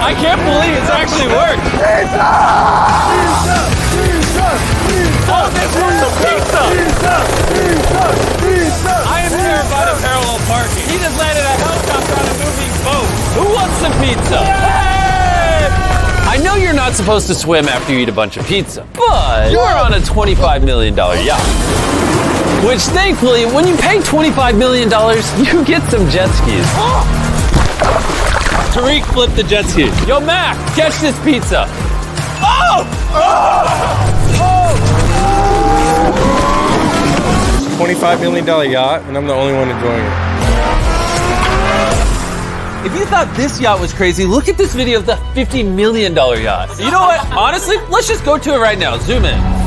I can't believe it's actually worked. Oh, this was some pizza! I am terrified of parallel parking. He just landed a helicopter on a moving boat. Who wants some pizza? Hey! I know you're not supposed to swim after you eat a bunch of pizza, but you're on a $25 million yacht. Which thankfully, when you pay $25 million, you get some jet skis. Tariq flipped the jet ski. Yo, Mac, catch this pizza. Oh! $25 million yacht, and I'm the only one enjoying it. If you thought this yacht was crazy, look at this video of the $50 million yacht. You know what? Honestly, let's just go to it right now. Zoom in.